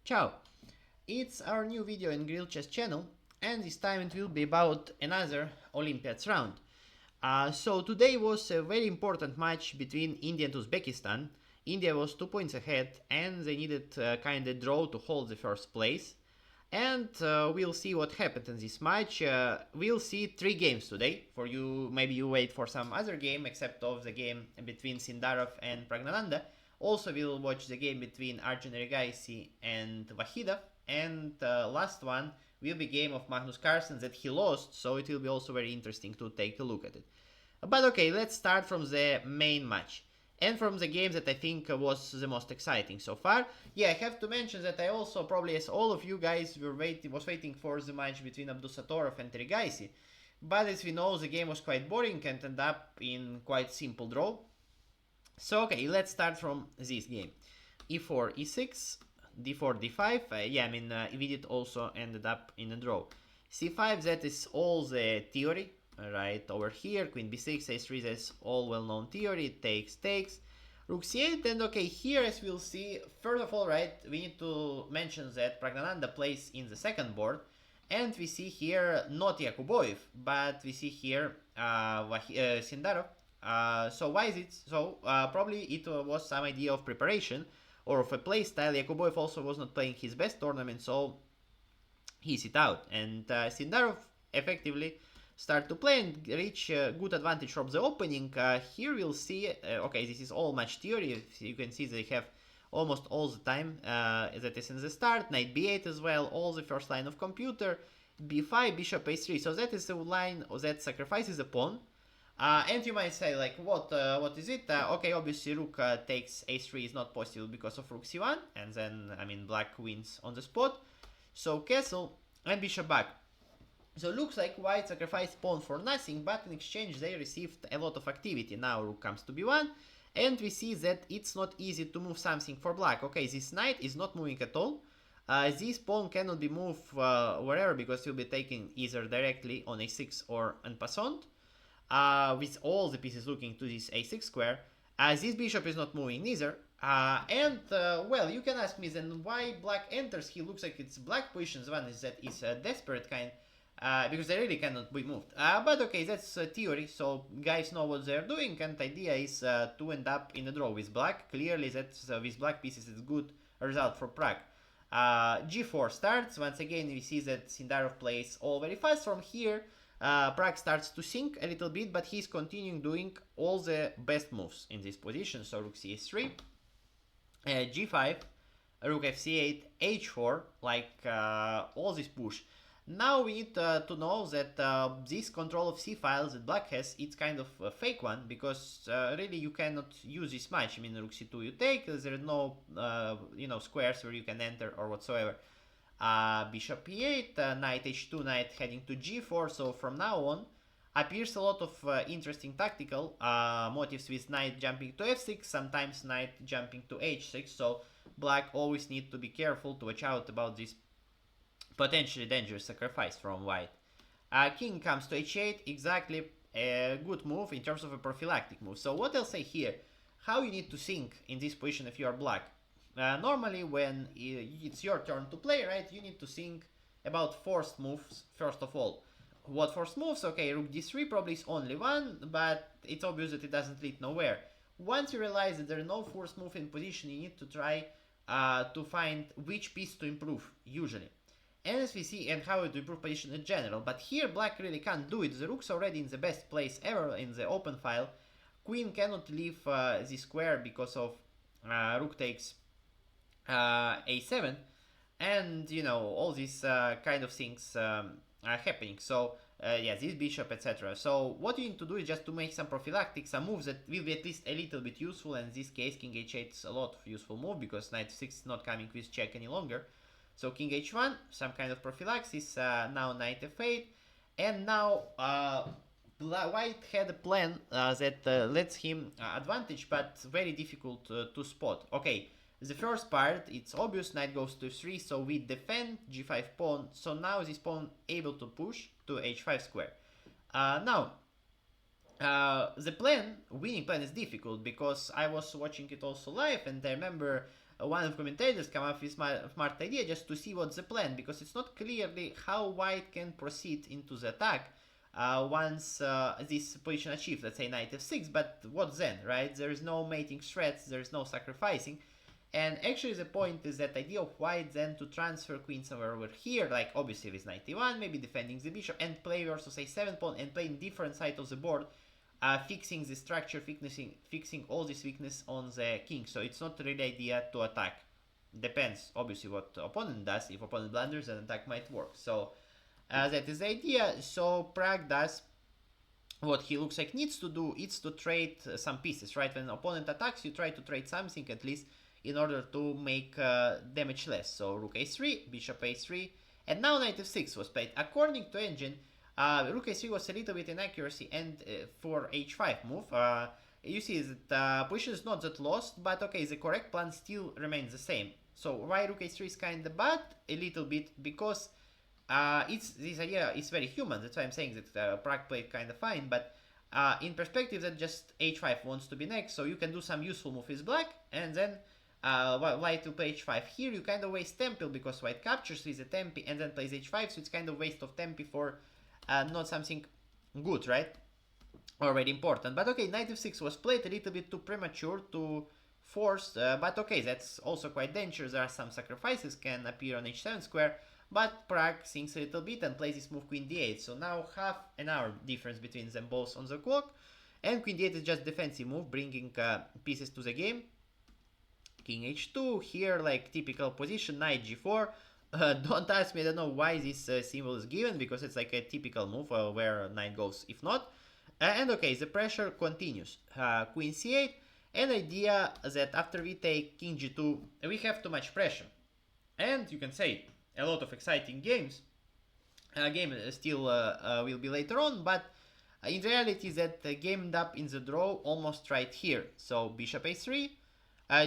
Ciao! It's our new video in Grill Chess channel, and this time it will be about another Olympiads round. So today was a very important match between India and Uzbekistan. India was 2 points ahead and they needed kind of draw to hold the first place. And we'll see what happened in this match. We'll see 3 games today. For you, maybe you wait for some other game except of the game between Sindarov and Pragnananda. Also, we'll watch the game between Arjun Erigaisi and Vahidov. And last one will be game of Magnus Carlsen that he lost, so it will be also very interesting to take a look at it. But okay, let's start from the main match. And from the game that I think was the most exciting so far. Yeah, I have to mention that I also probably, as all of you guys was waiting for the match between Abdusatorov and Erigaisi. But as we know, the game was quite boring and ended up in quite simple draw. So okay, let's start from this game. e4, e6, d4, d5. We did also ended up in a draw. c5, that is all the theory. Right over here, queen b6, a3, that's all well-known theory, takes, rook c8, and okay, here as we'll see, first of all, right, we need to mention that Pragnananda plays in the second board, and we see here not Yakuboyev, but we see here Sindarov. So why is it so? Probably it was some idea of preparation or of a play style. Yakuboyev also was not playing his best tournament, so he sit out, and Sindarov effectively start to play and reach good advantage from the opening. Here we'll see, okay, this is all match theory. You can see they have almost all the time that is in the start. Knight b8 as well, all the first line of computer. b5, bishop a3. So that is the line that sacrifices a pawn. And you might say, like, what is it? Okay, obviously rook takes a3 is not possible because of rook c1. And then, black wins on the spot. So castle and bishop back. So it looks like white sacrificed pawn for nothing, but in exchange they received a lot of activity. Now rook comes to b1, and we see that it's not easy to move something for black. Okay, this knight is not moving at all. This pawn cannot be moved wherever because it will be taken either directly on a6 or en passant, with all the pieces looking to this a6 square. This bishop is not moving neither. Well, you can ask me then why black enters. He looks like it's black positions. One is that it's a desperate kind. Because they really cannot be moved. But okay, that's theory, so guys know what they're doing, and the idea is to end up in a draw with black. Clearly, that's with black pieces is good result for Prague. g4 starts. Once again, we see that Sindarov plays all very fast. From here, Prague starts to sink a little bit, but he's continuing doing all the best moves in this position. So rook c3, g5, rook fc8, h4, like all this push. Now we need to know that this control of c-files that black has, it's kind of a fake one, because really you cannot use this much. Rook c2 you take, there are no squares where you can enter or whatsoever. Bishop e8, knight h2, knight heading to g4, so from now on appears a lot of interesting tactical motives with knight jumping to f6, sometimes knight jumping to h6, so black always need to be careful to watch out about this potentially dangerous sacrifice from white. King comes to h8, exactly a good move in terms of a prophylactic move. So what I'll say here, how you need to think in this position if you are black. Normally when it's your turn to play, right, you need to think about forced moves first of all. What forced moves? Okay, rook d3 probably is only one, but it's obvious that it doesn't lead nowhere. Once you realize that there are no forced move in position, you need to try to find which piece to improve, usually. And as we see, and how to improve position in general. But here black really can't do it. The rook's already in the best place ever in the open file. Queen cannot leave the square because of rook takes a7. And, all these kind of things are happening. So, this bishop, etc. So, what you need to do is just to make some prophylactic, some moves that will be at least a little bit useful. And in this case, king h8 is a lot of useful move because knight 6 is not coming with check any longer. So king h1, some kind of prophylaxis, now knight f8, and now white had a plan that lets him advantage, but very difficult to spot. Okay, the first part, it's obvious, knight goes to 3, so we defend g5 pawn, so now this pawn able to push to h5 square. Now, The winning plan is difficult because I was watching it also live, and I remember one of the commentators come up with smart idea just to see what's the plan, because it's not clearly how white can proceed into the attack once this position achieved, let's say knight f6, but what then, right? There is no mating threats, there is no sacrificing. And actually the point is that idea of white then to transfer queen somewhere over here, like obviously with knight e1, maybe defending the bishop, and play versus a7 pawn and playing different side of the board, fixing the structure, fixing all this weakness on the king. So it's not really idea to attack. Depends obviously what the opponent does. If opponent blunders, then attack might work. So that is the idea. So Pragg does what he looks like needs to do. It's to trade some pieces, right? When an opponent attacks, you try to trade something at least in order to make damage less. So rook a3, bishop a3, and now knight f6 was played. According to engine, rook a3 was a little bit inaccuracy, and for h5 move, you see that position is not that lost, but okay, the correct plan still remains the same. So why rook a3 is kind of bad? A little bit, because this idea is very human. That's why I'm saying that Pragg played kind of fine, but in perspective that just h5 wants to be next, so you can do some useful move with black, and then white will play h5. Here you kind of waste tempo because white captures with the tempi and then plays h5, so it's kind of waste of tempi for not something good, right? Or very important. But okay, knight f6 was played a little bit too premature, too forced, but okay, that's also quite dangerous. There are some sacrifices can appear on h7 square, but Pragg thinks a little bit and plays this move queen d8. So now half an hour difference between them both on the clock, and queen d8 is just defensive move, bringing pieces to the game. King h2, here like typical position, knight g4. Don't ask me, I don't know why this symbol is given, because it's like a typical move where knight goes if not. And okay, the pressure continues. Queen c8, an idea that after we take king g2, we have too much pressure. And you can say a lot of exciting games. Game still will be later on, but in reality that game ended up in the draw almost right here. So bishop a3,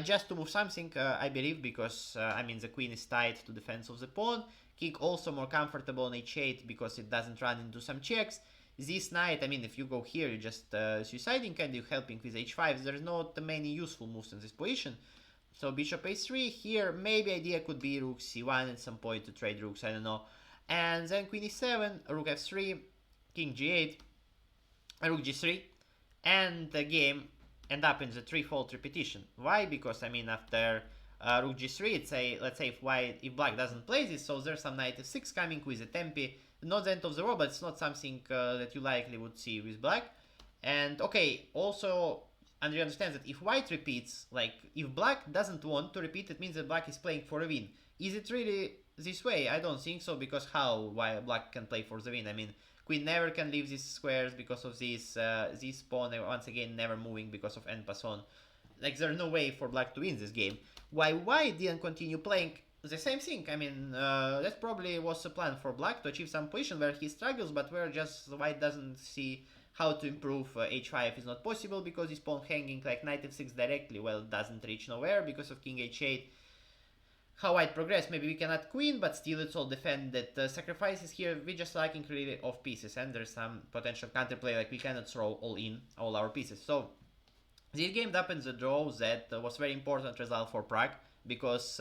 just to move something, I believe, because I mean the queen is tied to defense of the pawn. King also more comfortable on h8 because it doesn't run into some checks. This knight, I mean, if you go here, you're just suiciding and you're helping with h5. There's not many useful moves in this position. So bishop a3, here maybe idea could be rook c1 at some point to trade rooks, I don't know. And then queen e7, rook f3, king g8, rook g3, and the game end up in the threefold repetition. Why? Because I mean after rook g3, it's a, let's say if black doesn't play this, so there's some knight f6 coming with a tempi, not the end of the world, but it's not something that you likely would see with black. And okay, also Andrea understands that if white repeats, like if black doesn't want to repeat, it means that black is playing for a win. Is it really this way? I don't think so, because why black can play for the win? I mean, queen never can leave these squares because of this pawn once again never moving because of en passant. Like there's no way for black to win this game. Why white didn't continue playing the same thing? I mean, that probably was a plan for black to achieve some position where he struggles, but where just white doesn't see how to improve h5 is not possible because his pawn hanging like knight f6 directly, well, doesn't reach nowhere because of king h8. How white progress? Maybe we can add queen, but still it's all defended. Sacrifices here, we're just lacking really of pieces, and there's some potential counterplay, like we cannot throw all our pieces. So this game happens a draw that was very important result for Pragg, because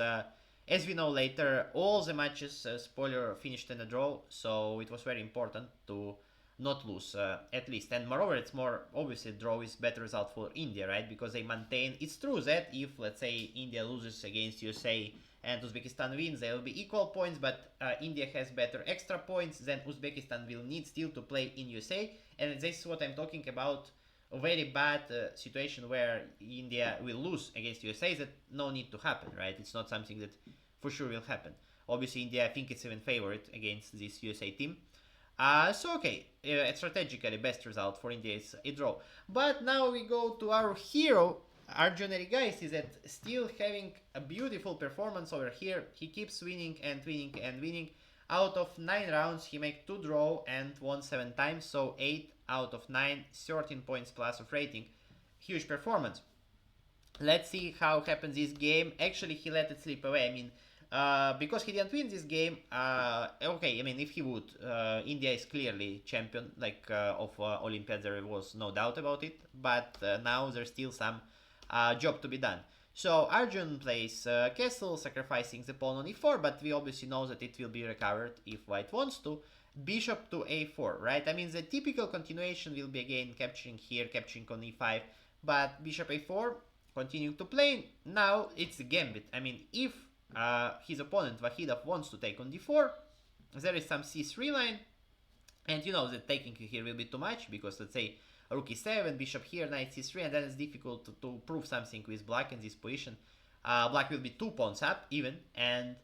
as we know later, all the matches, spoiler, finished in a draw, so it was very important to not lose, at least. And moreover, it's more obviously draw is better result for India, right? Because they maintain. It's true that if, let's say, India loses against USA and Uzbekistan wins, they will be equal points, but India has better extra points than Uzbekistan will need still to play in USA. And this is what I'm talking about. A very bad situation where India will lose against USA, that no need to happen, right? It's not something that for sure will happen. Obviously, India, I think it's even favorite against this USA team. So okay, strategically best result for India is a draw. But now we go to our hero, Arjun Erigaisi, that still having a beautiful performance over here. He keeps winning and winning and winning. Out of 9 rounds, he made 2 draw and won 7 times, so 8 out of 9, 13 points plus of rating. Huge performance. Let's see how happens this game. Actually, he let it slip away. I mean, Because he didn't win this game, okay, I mean, if he would, India is clearly champion, like, of Olympiad, there was no doubt about it, but now there's still some job to be done. So Arjun plays castle, sacrificing the pawn on e4, but we obviously know that it will be recovered if white wants to. Bishop to a4, right? I mean, the typical continuation will be again capturing here, capturing on e5, but bishop a4, continuing to play. Now it's a gambit. I mean, if his opponent Vahidov wants to take on d4, there is some c3 line, and you know that taking here will be too much, because let's say rook e7, bishop here, knight c3, and then it's difficult to prove something with black in this position. Black will be 2 pawns up even, and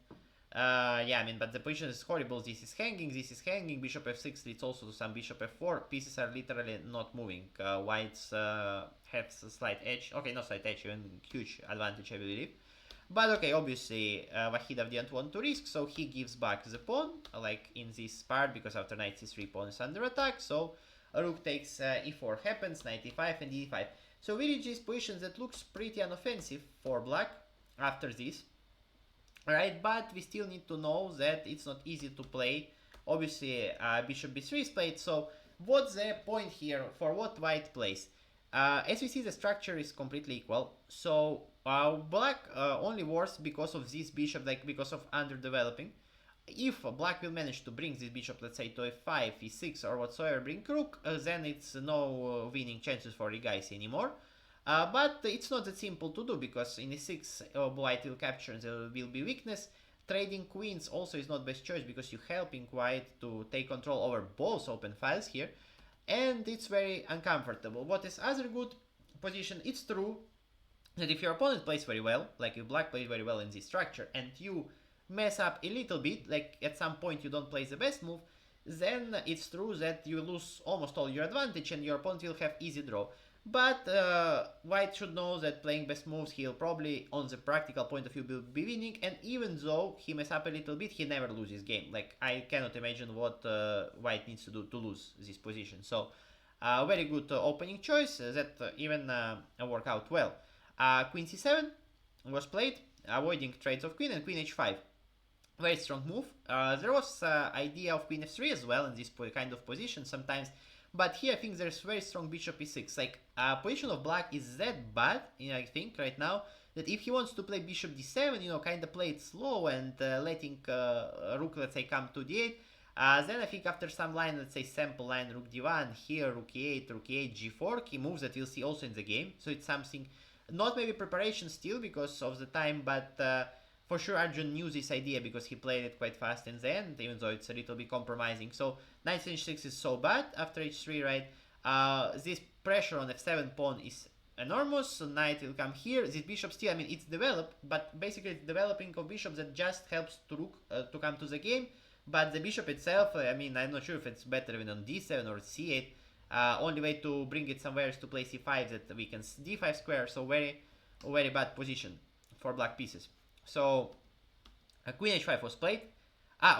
yeah, I mean, but the position is horrible. This is hanging, bishop f6 leads also to some bishop f4. Pieces are literally not moving. Whites have a slight edge. Okay, not slight edge, even huge advantage, I believe. But okay, obviously Vahidov didn't want to risk, so he gives back the pawn, like in this part, because after knight c3 pawn is under attack, so rook takes e4 happens, knight e5 and e5. So we reach this position that looks pretty unoffensive for black after this. Right, but we still need to know that it's not easy to play. Obviously, bishop b3 is played, so what's the point here for what white plays? As we see, the structure is completely equal, so black only works because of this bishop, like because of underdeveloping. If black will manage to bring this bishop, let's say, to f5, e6, or whatsoever, bring rook, then it's no winning chances for Erigaisi anymore. But it's not that simple to do, because in e6 white will capture and there will be weakness. Trading queens also is not best choice, because you're helping white to take control over both open files here, and it's very uncomfortable. What is other good position? It's true that if your opponent plays very well, like if black plays very well in this structure, and you mess up a little bit, like at some point you don't play the best move, then it's true that you lose almost all your advantage and your opponent will have easy draw. But white should know that playing best moves, he'll probably, on the practical point of view, will be winning, and even though he mess up a little bit, he never loses game. Like, I cannot imagine what white needs to do to lose this position. So, very good opening choice that even work out well. Queen c7 was played, avoiding trades of queen, and queen h5. Very strong move. There was idea of queen f3 as well in this kind of position sometimes. But here I think there's very strong bishop e6. Like, position of black is that bad, you know, I think, right now, that if he wants to play bishop d7, you know, kind of play it slow and letting rook, let's say, come to d8, then I think after some line, let's say sample line, rook d1, here, rook e8, g4, key moves that you'll see also in the game. So it's something, not maybe preparation still because of the time, but for sure Arjun knew this idea because he played it quite fast in the end, even though it's a little bit compromising. So knight h6 is so bad after h3, right? This pressure on f7 pawn is enormous, so knight will come here. This bishop still, I mean, it's developed, but basically it's developing of bishop that just helps to rook to come to the game. But the bishop itself, I mean, I'm not sure if it's better even on d7 or c8. Only way to bring it somewhere is to play c5 that weakens d5 square, so very bad position for black pieces. So queen h5 was played.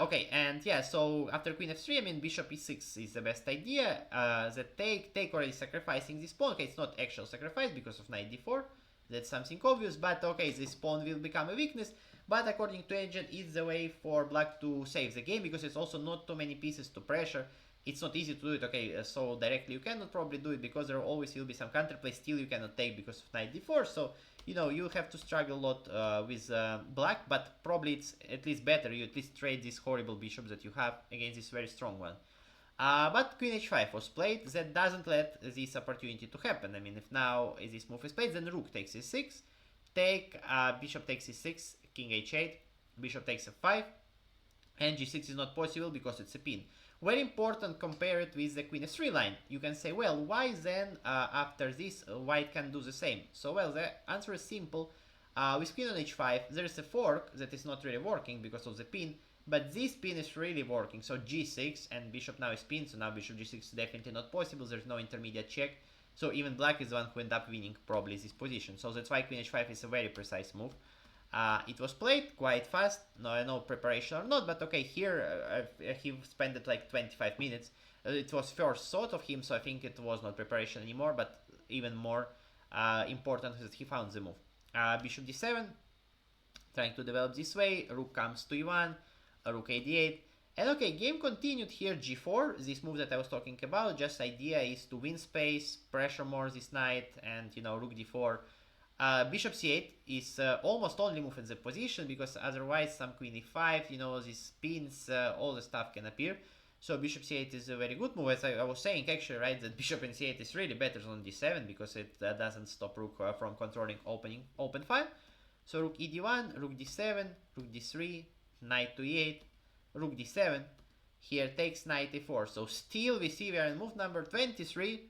Okay, and yeah, so after queen f3, I mean, bishop e6 is the best idea. That take already sacrificing this pawn. Okay, it's not actual sacrifice because of knight d4. That's something obvious, but okay, this pawn will become a weakness. But according to Agent, it's the way for black to save the game, because it's also not too many pieces to pressure. It's not easy to do it, okay, so directly you cannot probably do it, because there always will be some counterplay. Still you cannot take because of knight d4, so you know, you have to struggle a lot with black, but probably it's at least better. You at least trade this horrible bishop that you have against this very strong one. But queen h5 was played. That doesn't let this opportunity to happen. I mean, if now this move is played, then rook takes e6, take, bishop takes e6, king h8, bishop takes f5, and g6 is not possible because it's a pin. Very important, compare it with the queen f3 line. You can say, well, why then after this white can do the same? So, well, the answer is simple. With queen on h5, there's a fork that is not really working because of the pin, but this pin is really working. So g6, and bishop now is pinned, so now bishop g6 is definitely not possible. There's no intermediate check. So even black is the one who ended up winning probably this position. So that's why queen h5 is a very precise move. It was played quite fast, no preparation or not, but okay, here he spent it like 25 minutes. It was first thought of him, so I think it was not preparation anymore, but even more important is that he found the move. Bishop d7, trying to develop this way. Rook comes to e1, rook a8. And okay, game continued here, g4, this move that I was talking about. Just idea is to win space, pressure more this knight, and rook d4. Bishop c8 is almost only move in the position, because otherwise some queen e5, these spins, all the stuff can appear. So bishop c8 is a very good move, as I was saying actually, right, that bishop in c8 is really better than d7, because it doesn't stop rook from controlling open file. So rook e d1, rook d7, rook d3, knight to e8, rook d7, here takes knight e4. So still we see we are in move number 23,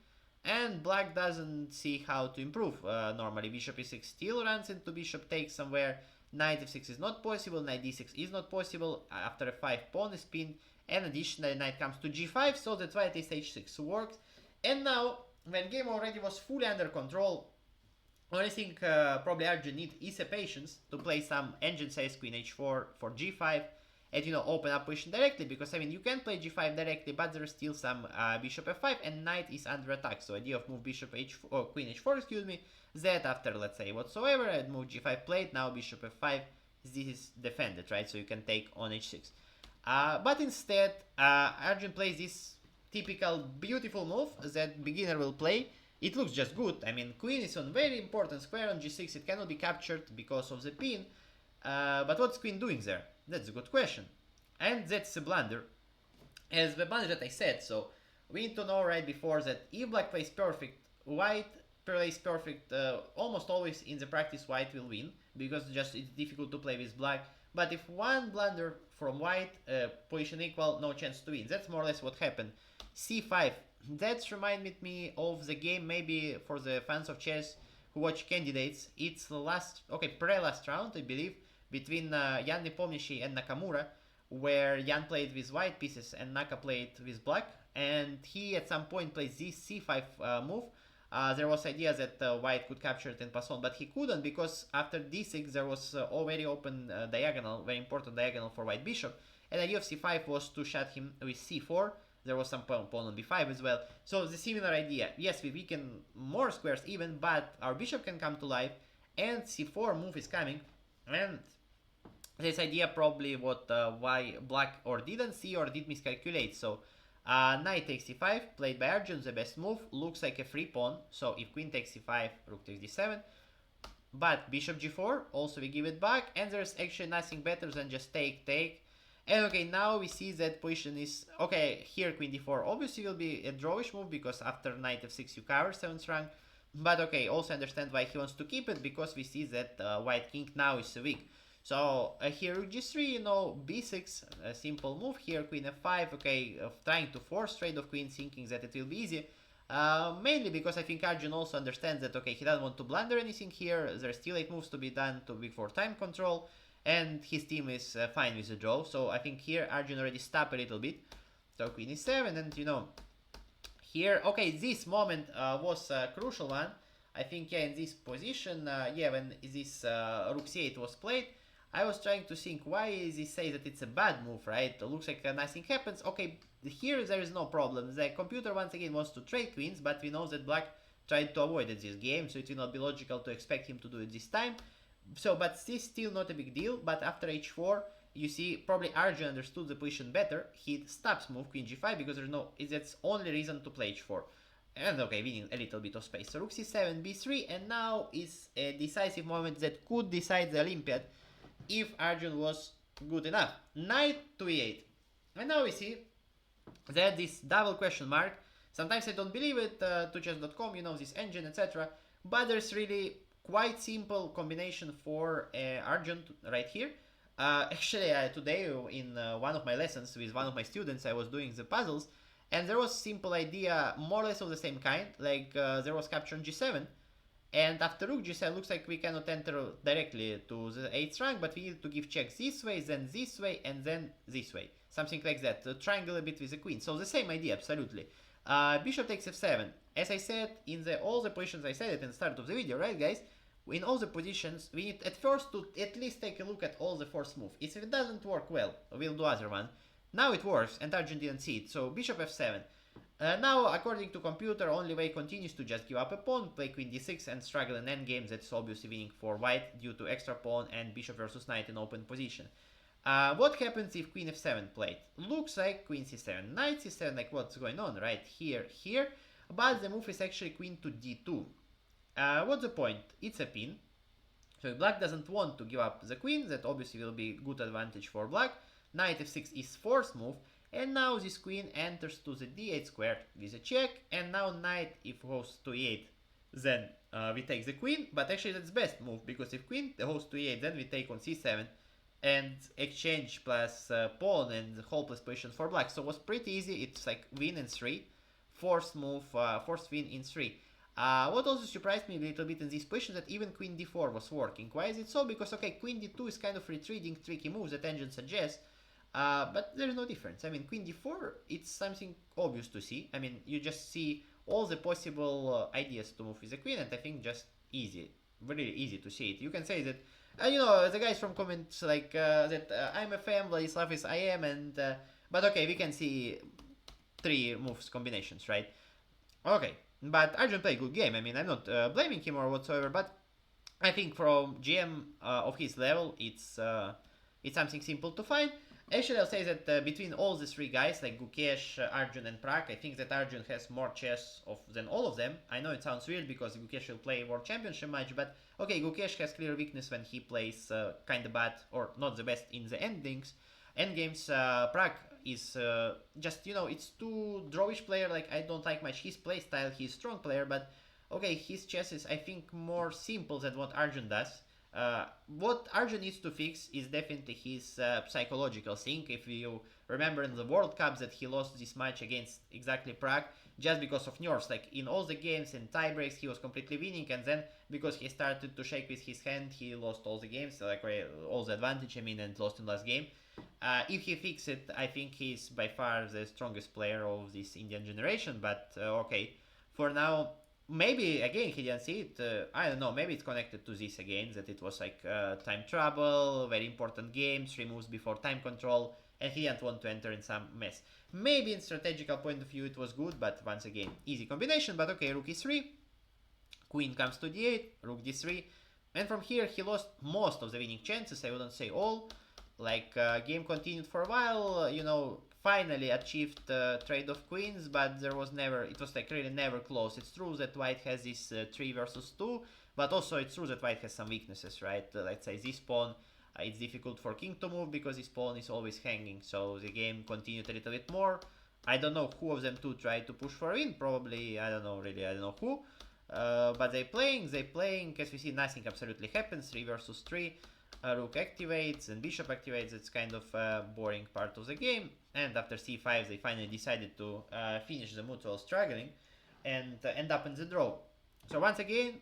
and black doesn't see how to improve. Normally bishop e6 still runs into bishop takes somewhere, knight f6 is not possible, knight d6 is not possible, after f5 pawn is pinned, and additionally knight comes to g5, so that's why this h6 works. And now, when game already was fully under control, only thing probably Arjun need is a patience to play some engine size queen h4 for g5, and open up position directly, because I mean you can play g5 directly, but there's still some bishop f5 and knight is under attack. So idea of move bishop h4 or queen h4, excuse me, that after let's say whatsoever, I'd move g5 played, now bishop f5, this is defended, right? So you can take on h6. But instead, Arjun plays this typical beautiful move that beginner will play. It looks just good. I mean, queen is on very important square on g6. It cannot be captured because of the pin. But what's queen doing there? That's a good question. And that's a blunder. As the blunder that I said, so we need to know right before that if black plays perfect, white plays perfect, almost always in the practice white will win, because just it's difficult to play with black. But if one blunder from white, position equal, no chance to win. That's more or less what happened. c5, that reminded me of the game, maybe for the fans of chess who watch candidates. It's the last, pre-last round, I believe, between Jan Nepomniachtchi and Nakamura, where Jan played with white pieces and Naka played with black, and he at some point plays this c5 move. There was idea that white could capture it and pass on, but he couldn't, because after d6 there was already open diagonal, very important diagonal for white bishop, and the idea of c5 was to shut him with c4. There was some pawn on b5 as well. So the similar idea. Yes, we weaken more squares even, but our bishop can come to life, and c4 move is coming, and this idea probably what why black or didn't see or did miscalculate. So knight takes c5, played by Arjun, the best move, looks like a free pawn. So if queen takes c5, rook takes d7, but bishop g4, also we give it back, and there's actually nothing better than just take. And okay, now we see that position is, here queen d4 obviously will be a drawish move, because after knight f6 you cover 7th rank, but also understand why he wants to keep it, because we see that white king now is weak. So here rook g3, b6, a simple move. Here queen f5, trying to force trade of queen, thinking that it will be easy. Mainly because I think Arjun also understands that, he doesn't want to blunder anything here. There's still 8 moves to be done to be for time control, and his team is fine with the draw. So I think here Arjun already stopped a little bit. So queen e7, and here, this moment was a crucial one. I think, in this position, when this rook c8 was played, I was trying to think why is he say that it's a bad move, right? It looks like nothing happens. Here there is no problem. The computer once again wants to trade queens, but we know that black tried to avoid it this game, so it will not be logical to expect him to do it this time. So, but this still not a big deal. But after h4, you see probably Arjun understood the position better. He stops move queen g5 because that's only reason to play h4. And winning a little bit of space. So rook c7, b3, and now is a decisive moment that could decide the Olympiad if Arjun was good enough. Knight to e8. And now we see that this double question mark, sometimes I don't believe it, to chess.com, this engine, etc. But there's really quite simple combination for Arjun right here. Actually, today in one of my lessons with one of my students, I was doing the puzzles, and there was simple idea more or less of the same kind, like there was capture on g7, and after rook g7 looks like we cannot enter directly to the 8th rank, but we need to give checks this way, then this way, and then this way. Something like that, triangle a bit with the queen. So the same idea, absolutely. Bishop takes f7. As I said, in all the positions I said it in the start of the video, right guys? In all the positions, we need at first to at least take a look at all the force moves. If it doesn't work well, we'll do other one. Now it works, and Arjun didn't see it, so bishop f7. Now, according to computer, only way continues to just give up a pawn, play queen d6 and struggle in endgame. That's obviously winning for white due to extra pawn and bishop versus knight in open position. What happens if queen f7 played? Looks like queen c7, knight c7, like what's going on, right? Here. But the move is actually queen to d2. What's the point? It's a pin. So if black doesn't want to give up the queen, that obviously will be good advantage for black. Knight f6 is forced move. And now this queen enters to the d8 square with a check. And now knight if goes to e8, then we take the queen. But actually that's best move, because if queen goes to e8, then we take on c7 and exchange plus pawn and hopeless position for black. So it was pretty easy. It's like win in 3, forced move, forced win in 3. What also surprised me a little bit in this position, that even queen d4 was working. Why is it so? Because okay, queen d2 is kind of retreating tricky moves that engine suggests, but there's no difference. I mean, queen d4, it's something obvious to see. I mean, you just see all the possible ideas to move with the queen, and I think just easy, really easy to see it. You can say that, you know, the guys from comments like that I'm a fan, Vladislav is I am, and but okay, we can see 3 moves combinations, right? Okay, but Arjun played a good game. I mean, I'm not blaming him or whatsoever, but I think from GM of his level, it's something simple to find. Actually, I'll say that between all the 3 guys, like Gukesh, Arjun, and Prag, I think that Arjun has more chess than all of them. I know it sounds weird because Gukesh will play World Championship match, but okay, Gukesh has clear weakness when he plays kind of bad or not the best in the endgames. Prag is just, you know, it's too drawish player. Like, I don't like much his play style. He's strong player, but okay, his chess is, I think, more simple than what Arjun does. What Arjun needs to fix is definitely his psychological thing. If you remember in the World Cups that he lost this match against exactly Prague just because of nerves. Like in all the games in tiebreaks he was completely winning, and then because he started to shake with his hand he lost all the games, like all the advantage, I mean, and lost in last game. If he fixes it, I think he's by far the strongest player of this Indian generation, but okay, for now, maybe again he didn't see it. I don't know. Maybe it's connected to this again, that it was like time trouble, very important game, 3 moves before time control, and he didn't want to enter in some mess. Maybe in strategical point of view it was good, but once again, easy combination. But okay, rook e3, queen comes to d8, rook d3, and from here he lost most of the winning chances. I wouldn't say all. Like game continued for a while, you know, finally achieved trade of queens, but there was never, it was like really never close. It's true that white has this 3 versus 2, but also it's true that white has some weaknesses, right? Let's say this pawn, it's difficult for king to move because his pawn is always hanging, so the game continued a little bit more. I don't know who of them two tried to push for a win, probably, I don't know, really, I don't know who. But they playing, as we see, nothing absolutely happens, 3 versus 3. Rook activates and bishop activates. It's kind of a boring part of the game, and after c5 they finally decided to finish the mutual struggling and end up in the draw. So once again,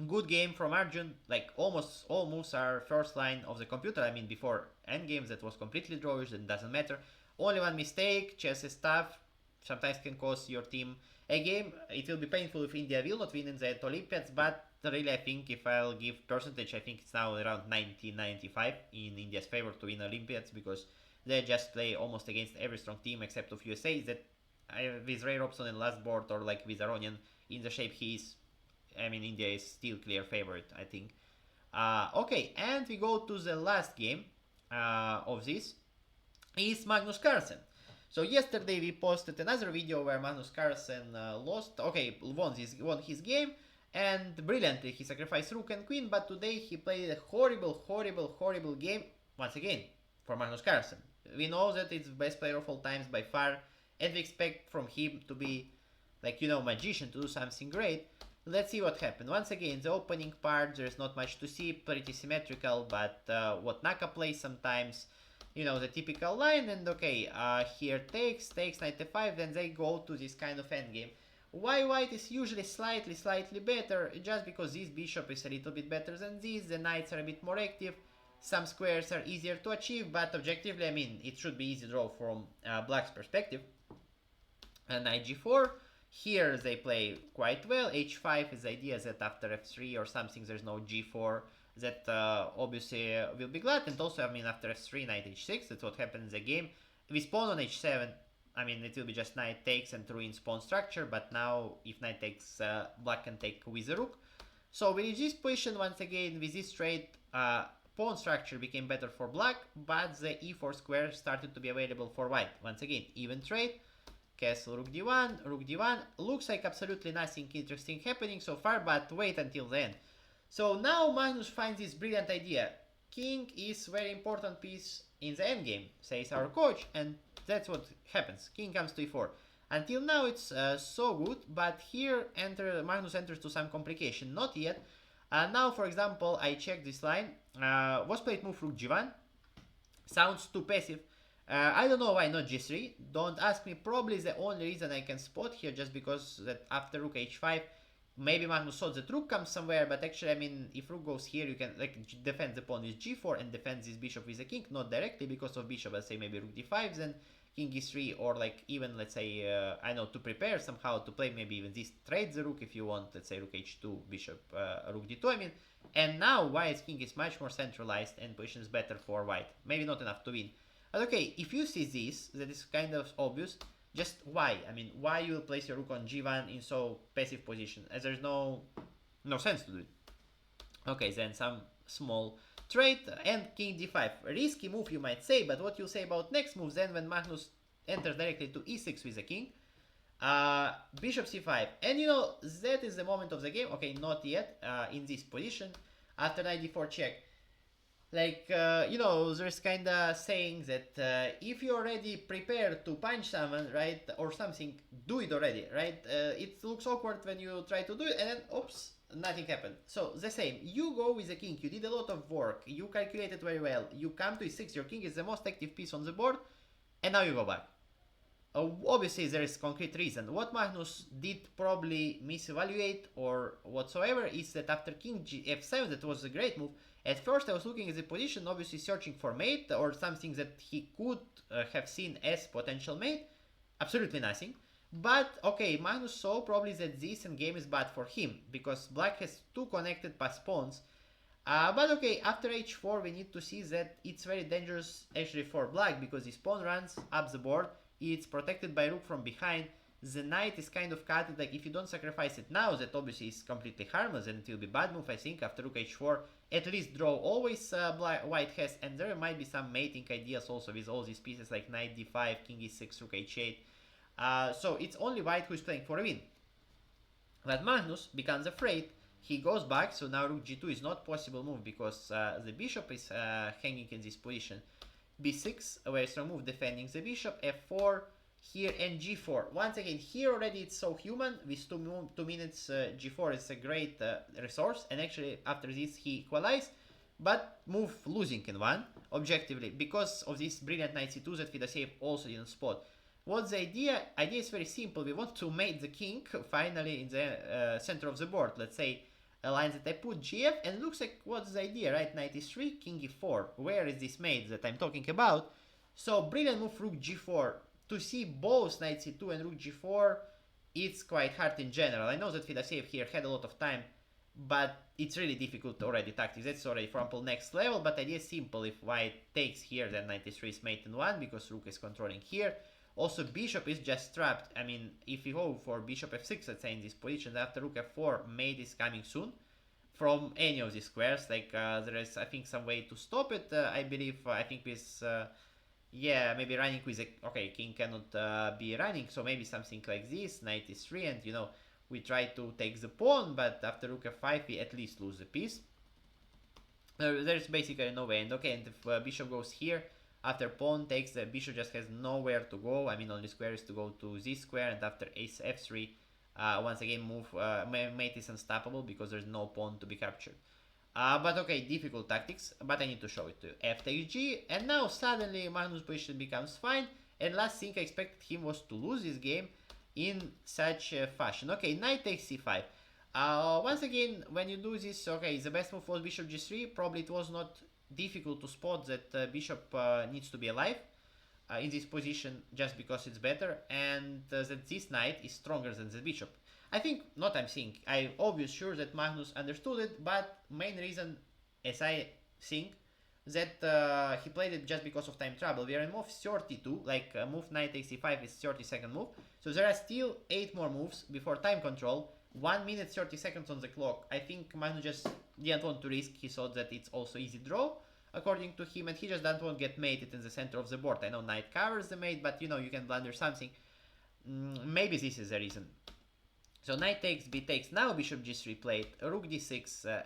good game from Arjun. Like almost all moves are first line of the computer. I mean, before endgames that was completely drawish, and doesn't matter. Only one mistake, chess is tough, sometimes can cost your team a game. It will be painful if India will not win in the Olympiads, but really I think if I'll give percentage, I think it's now around 90-95 in India's favor to win Olympiads, because they just play almost against every strong team except of USA, that with Ray Robson in last board, or like with Aronian in the shape he is, I mean, India is still clear favorite, I think. Okay, and we go to the last game of this, is Magnus Carlsen. So yesterday we posted another video where Magnus Carlsen won his game, and brilliantly he sacrificed rook and queen, but today he played a horrible game, once again, for Magnus Carlsen. We know that it's the best player of all times by far, and we expect from him to be, like, you know, magician, to do something great. Let's see what happened. Once again, the opening part, there's not much to see, pretty symmetrical, but what Naka plays sometimes, you know, the typical line, and okay, here takes knight f5, then they go to this kind of endgame. Why white is usually slightly better? Just because this bishop is a little bit better than this, the knights are a bit more active, some squares are easier to achieve, but objectively, I mean, it should be easy draw from black's perspective. Knight g4, here they play quite well. h5 is the idea that after f3 or something there's no g4, that obviously will be glad, and also, I mean, after f3, knight h6, that's what happened in the game. With pawn on h7, I mean, it will be just knight takes and ruins pawn structure, but now if knight takes, black can take with the rook. So with this position, once again, with this trade, pawn structure became better for black, but the e4 square started to be available for white. Once again, even trade, castle rook d1, rook d1. Looks like absolutely nothing interesting happening so far, but wait until the end. So now Magnus finds this brilliant idea. King is very important piece in the endgame, says our coach, and that's what happens. King comes to e4. Until now it's so good, but here Magnus enters to some complication. Not yet. Now, for example, I checked this line. Was played move rook g1. Sounds too passive. I don't know why not g3. Don't ask me. Probably the only reason I can spot here, just because that after rook h5, maybe Magnus thought that rook comes somewhere, but actually, I mean, if rook goes here, you can like defend the pawn with g4 and defend this bishop with the king, not directly because of bishop. Let's say maybe rook d5, then king e3, or like even, let's say, I know, to prepare somehow to play maybe even this trade the rook if you want, let's say rook h2, bishop, rook d2, I mean. And now white's king is much more centralized and position is better for white. Maybe not enough to win. But okay, if you see this, that is kind of obvious. Just why? I mean, why you will place your rook on g1 in so passive position? As there's no sense to do it. Okay, then some small trade and king d5. Risky move, you might say, but what you say about next move then when Magnus enters directly to e6 with the king? Bishop c5. And you know, that is the moment of the game. Okay, not yet in this position. After knight d4 check. Like, you know, there's kind of saying that if you're already prepared to punch someone, right, or something, do it already, right? It looks awkward when you try to do it and then, oops, nothing happened. So, the same. You go with the king, you did a lot of work, you calculated very well, you come to e6, your king is the most active piece on the board, and now you go back. Obviously, there is concrete reason. What Magnus did probably misevaluate or whatsoever is that after king f7, that was a great move. At first I was looking at the position, obviously searching for mate or something that he could have seen as potential mate. Absolutely nothing. But okay, Magnus saw probably that this endgame is bad for him, because black has two connected pass pawns. But okay, after h4 we need to see that it's very dangerous actually for black, because his pawn runs up the board, it's protected by rook from behind. The knight is kind of cut, like if you don't sacrifice it now, that obviously is completely harmless and it will be bad move, I think, after rook h4. At least draw always white has, and there might be some mating ideas also with all these pieces like knight d5, king e6, rook h8. So it's only white who is playing for a win. But Magnus becomes afraid, he goes back, so now rook g2 is not possible move because the bishop is hanging in this position. b6, a very strong move defending the bishop, f4, here and g4. Once again, here already it's so human. With 2 minutes, g4 is a great resource, and actually after this he equalized, but move losing in one, objectively, because of this brilliant knight c2 that Fedosseev also didn't spot. What's the idea? Idea is very simple. We want to mate the king finally in the center of the board. Let's say a line that I put gf, and looks like what's the idea, right? Knight e3, king e4. Where is this mate that I'm talking about? So brilliant move rook g4. To see both knight c2 and rook g4, it's quite hard in general. I know that Fedosseev here had a lot of time, but it's really difficult already tactics. That's already, for example, next level, but idea is simple. If white takes here, then knight e3 is mate in one, because rook is controlling here. Also, bishop is just trapped. I mean, if you go for bishop f6, let's say in this position, after rook f4, mate is coming soon from any of these squares. Like, there is, I think, some way to stop it. I believe, I think with... yeah, maybe running with a... Okay, king cannot be running, so maybe something like this, knight e3, and, you know, we try to take the pawn, but after rook f5, we at least lose the piece. There's basically no way, and okay, and if bishop goes here, after pawn takes, the bishop just has nowhere to go. I mean, only square is to go to this square, and after ace f3, once again, mate is unstoppable, because there's no pawn to be captured. But okay, difficult tactics, but I need to show it to you. F takes g, and now suddenly Magnus' position becomes fine, and last thing I expected him was to lose this game in such a fashion. Okay, knight takes c5. Once again, when you do this, okay, the best move was bishop g3. Probably it was not difficult to spot that bishop needs to be alive in this position just because it's better, and that this knight is stronger than the bishop. I think, not I'm saying, I'm obviously sure that Magnus understood it, but main reason, as I think, that he played it just because of time trouble. We are in move 32, like move knight takes e5 is 32nd move. So there are still 8 more moves before time control. 1 minute 30 seconds on the clock. I think Magnus just didn't want to risk. He thought that it's also easy draw, according to him, and he just doesn't want to get mated in the center of the board. I know knight covers the mate, but you know, you can blunder something. Maybe this is the reason. So knight takes, b takes, now bishop g3 played, rook d6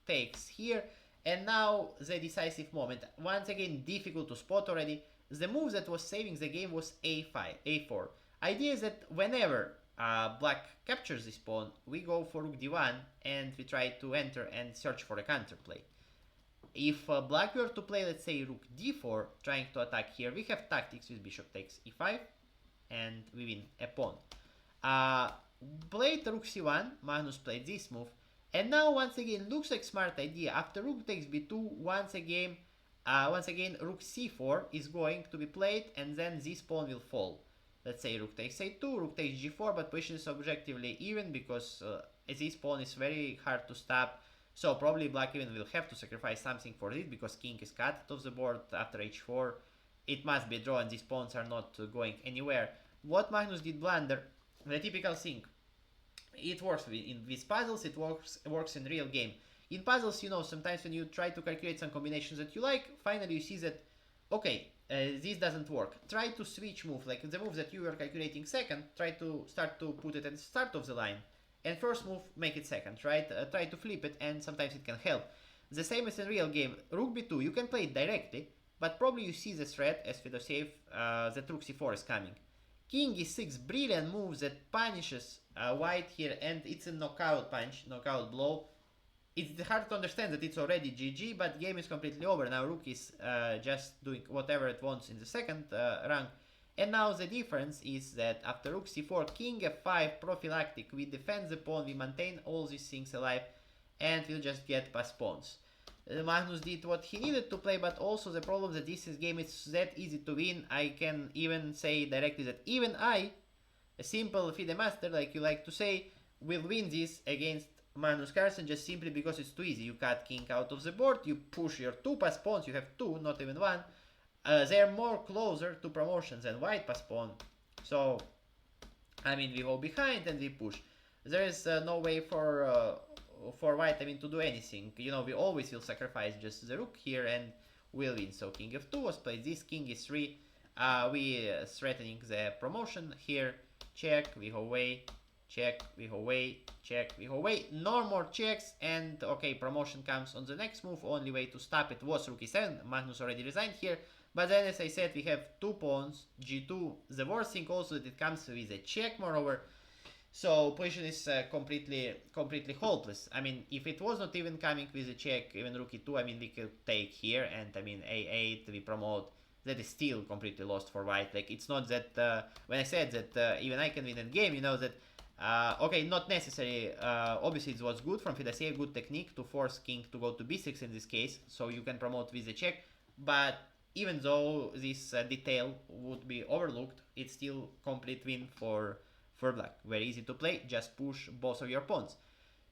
takes here, and now the decisive moment. Once again, difficult to spot already. The move that was saving the game was a5, a4. Idea is that whenever black captures this pawn, we go for rook d1 and we try to enter and search for a counterplay. If black were to play, let's say, rook d4, trying to attack here, we have tactics with bishop takes e5, and we win a pawn. Played rook c1, Magnus played this move, and now once again looks like smart idea. After rook takes b2, once again rook c4 is going to be played, and then this pawn will fall. Let's say rook takes a2, rook takes g4, but position is objectively even because this pawn is very hard to stop. So probably black even will have to sacrifice something for this because king is cut off the board after h4. It must be a draw and these pawns are not going anywhere. What Magnus did blunder, the typical thing. It works in these puzzles, it works in real game. In puzzles, you know, sometimes when you try to calculate some combinations that you like, finally you see that, okay, this doesn't work. Try to switch move, like the move that you were calculating second, try to start to put it at the start of the line. And first move, make it second, right? Try to flip it, and sometimes it can help. The same as in real game. Rook b2, you can play it directly, but probably you see the threat, as Fedosiev, that rook c4 is coming. King e6, brilliant move that punishes white here, and it's a knockout punch, knockout blow. It's hard to understand that it's already GG, but game is completely over. Now rook is just doing whatever it wants in the second rank. And now the difference is that after rook c4, king f5, prophylactic, we defend the pawn, we maintain all these things alive, and we'll just get past pawns. Magnus did what he needed to play, but also the problem that this game is that easy to win. I can even say directly that even I, a simple FIDE master, like you like to say, will win this against Magnus Carlsen just simply because it's too easy. You cut king out of the board, you push your 2 pass pawns, you have 2, not even 1. They are more closer to promotions than white pass pawn. So, I mean, we go behind and we push. There is no way for white, I mean, to do anything. You know, we always will sacrifice just the rook here and we'll win. So king f2 was played, this king e3. We threatening the promotion here. Check, we go away. Check, we go away. Check, we go away. No more checks, and okay, promotion comes on the next move. Only way to stop it was rook e7. Magnus already resigned here. But then, as I said, we have 2 pawns, g2. The worst thing also that it comes with a check, moreover. So position is completely hopeless. I mean, if it was not even coming with a check, even rook e2, I mean, we could take here, and I mean, a8, we promote. That is still completely lost for white. Like, it's not that, when I said that even I can win in game, you know that, okay, not necessary. Obviously, it was good from Fedosiev, good technique to force king to go to b6 in this case, so you can promote with a check, but even though this detail would be overlooked, it's still complete win for black. Very easy to play, just push both of your pawns.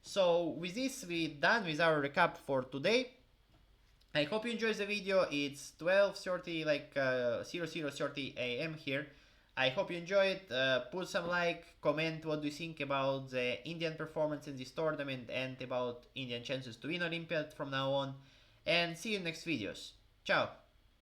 So with this, we're done with our recap for today. I hope you enjoyed the video. It's 12:30, like 00:30 AM here. I hope you enjoy it. Put some like, comment what do you think about the Indian performance in this tournament and about Indian chances to win Olympiad from now on. And see you in next videos. Ciao!